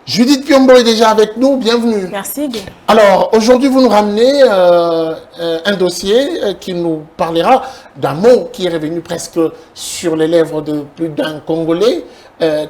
Judith Piombo est déjà avec nous, bienvenue. Merci Guy. Alors, aujourd'hui, vous nous ramenez un dossier qui nous parlera d'un mot qui est revenu presque sur les lèvres de plus d'un Congolais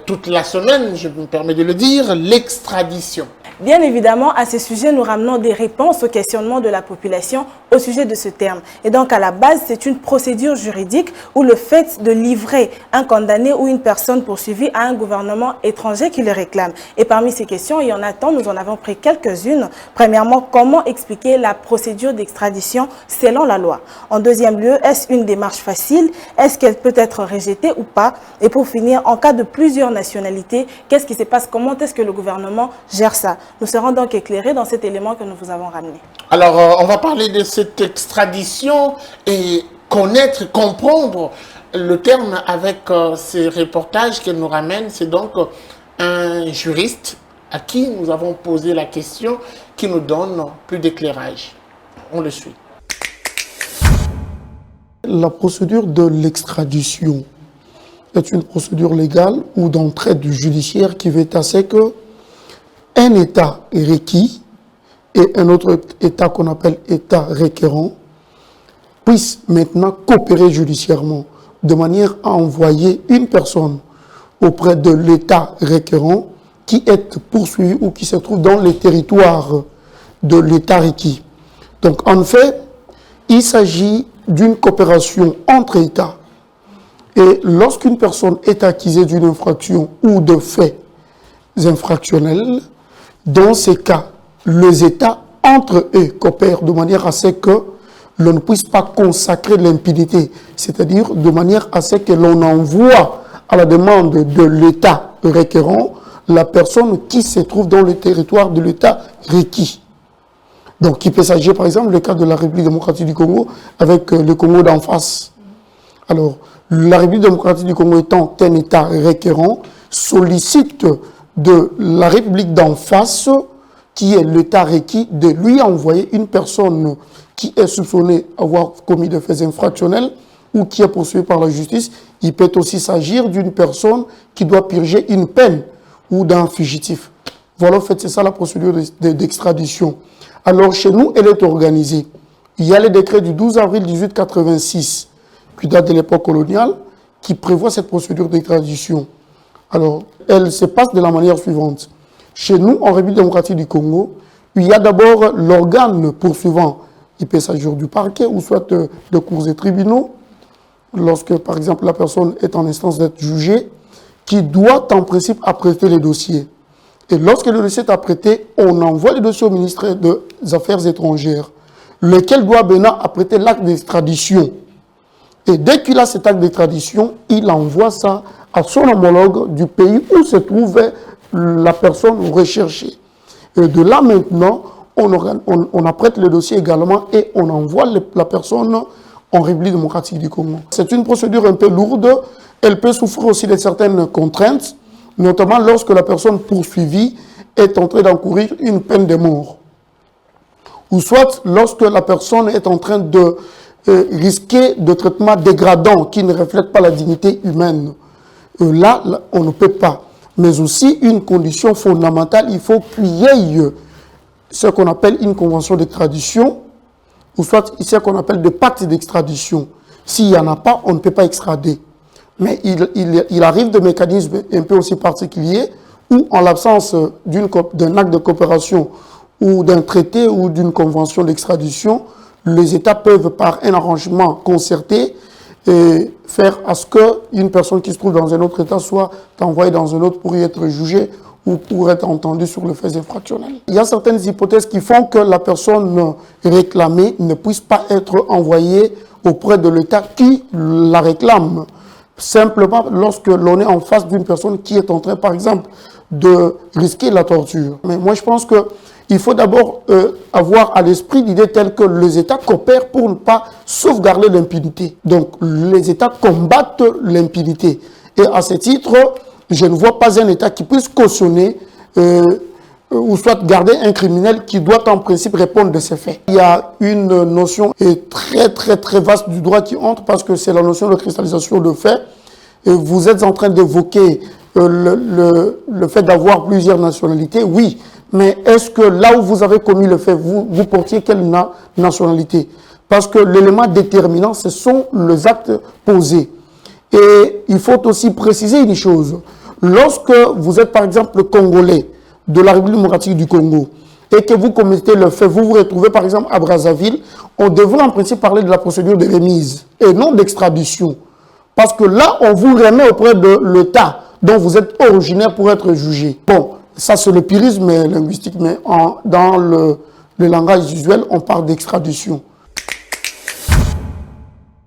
toute la semaine, je me permets de le dire, l'extradition. Bien évidemment, à ce sujet, nous ramenons des réponses aux questionnements de la population au sujet de ce terme. Et donc, à la base, c'est une procédure juridique où le fait de livrer un condamné ou une personne poursuivie à un gouvernement étranger qui le réclame. Et parmi ces questions, il y en a tant, nous en avons pris quelques-unes. Premièrement, comment expliquer la procédure d'extradition selon la loi? En deuxième lieu, est-ce une démarche facile? Est-ce qu'elle peut être rejetée ou pas? Et pour finir, en cas de plusieurs nationalités, qu'est-ce qui se passe? Comment est-ce que le gouvernement gère ça? Nous serons donc éclairés dans cet élément que nous vous avons ramené. Alors, on va parler de cette extradition et connaître, comprendre le terme avec ces reportages qu'elle nous ramène. C'est donc un juriste à qui nous avons posé la question qui nous donne plus d'éclairage. On le suit. La procédure de l'extradition est une procédure légale ou d'entraide judiciaire qui veut assez que un État requis et un autre État qu'on appelle État requérant puissent maintenant coopérer judiciairement de manière à envoyer une personne auprès de l'État requérant qui est poursuivi ou qui se trouve dans les territoires de l'État requis. Donc en fait, il s'agit d'une coopération entre États. Et lorsqu'une personne est accusée d'une infraction ou de faits infractionnels, dans ces cas, les États entre eux coopèrent de manière à ce que l'on ne puisse pas consacrer l'impunité, c'est-à-dire de manière à ce que l'on envoie à la demande de l'État requérant la personne qui se trouve dans le territoire de l'État requis. Donc, il peut s'agir par exemple le cas de la République démocratique du Congo avec le Congo d'en face. Alors, la République démocratique du Congo étant un État requérant, sollicite de la République d'en face, qui est l'État requis, de lui envoyer une personne qui est soupçonnée d'avoir commis des faits infractionnels ou qui est poursuivie par la justice. Il peut aussi s'agir d'une personne qui doit purger une peine ou d'un fugitif. Voilà, en fait, c'est ça la procédure d'extradition. Alors, chez nous, elle est organisée. Il y a le décret du 12 avril 1886, qui date de l'époque coloniale, qui prévoit cette procédure d'extradition. Alors, elle se passe de la manière suivante. Chez nous, en République démocratique du Congo, il y a d'abord l'organe poursuivant. Il peut s'agir du parquet ou soit de cours et tribunaux, lorsque, par exemple, la personne est en instance d'être jugée, qui doit en principe apprêter les dossiers. Et lorsque le dossier est apprêté, on envoie le dossier au ministère des Affaires étrangères, lequel doit maintenant apprêter l'acte d'extradition. Et dès qu'il a cet acte d'extradition, il envoie ça à son homologue du pays où se trouvait la personne recherchée. Et de là maintenant, on apprête le dossier également et on envoie la personne en République démocratique du Congo. C'est une procédure un peu lourde. Elle peut souffrir aussi de certaines contraintes, notamment lorsque la personne poursuivie est en train d'encourir une peine de mort. Ou soit lorsque la personne est en train de risquer de traitements dégradants qui ne reflètent pas la dignité humaine. Là, on ne peut pas. Mais aussi, une condition fondamentale, il faut qu'il y ait ce qu'on appelle une convention d'extradition, ou soit ce qu'on appelle des pactes d'extradition. S'il n'y en a pas, on ne peut pas extrader. Mais il arrive des mécanismes un peu aussi particuliers où, en l'absence d'un acte de coopération ou d'un traité ou d'une convention d'extradition, les États peuvent, par un arrangement concerté, faire à ce qu'une personne qui se trouve dans un autre État soit envoyée dans un autre pour y être jugée ou pour être entendue sur le fait infractionnel. Il y a certaines hypothèses qui font que la personne réclamée ne puisse pas être envoyée auprès de l'État qui la réclame. Simplement lorsque l'on est en face d'une personne qui est en train, par exemple, de risquer la torture. Mais moi, je pense qu'il faut d'abord avoir à l'esprit l'idée telle que les États coopèrent pour ne pas sauvegarder l'impunité. Donc, les États combattent l'impunité. Et à ce titre, je ne vois pas un État qui puisse cautionner ou soit garder un criminel qui doit en principe répondre de ses faits. Il y a une notion très vaste du droit qui entre parce que c'est la notion de cristallisation de faits. Et vous êtes en train d'évoquer le fait d'avoir plusieurs nationalités, oui. Mais est-ce que là où vous avez commis le fait, vous portiez quelle nationalité? Parce que l'élément déterminant, ce sont les actes posés. Et il faut aussi préciser une chose. Lorsque vous êtes par exemple Congolais de la République démocratique du Congo et que vous commettez le fait, vous vous retrouvez par exemple à Brazzaville, on devrait en principe parler de la procédure de remise et non d'extradition. Parce que là, on vous remet auprès de l'État dont vous êtes originaire pour être jugé. Bon, ça c'est le purisme linguistique, mais dans le langage usuel, on parle d'extradition.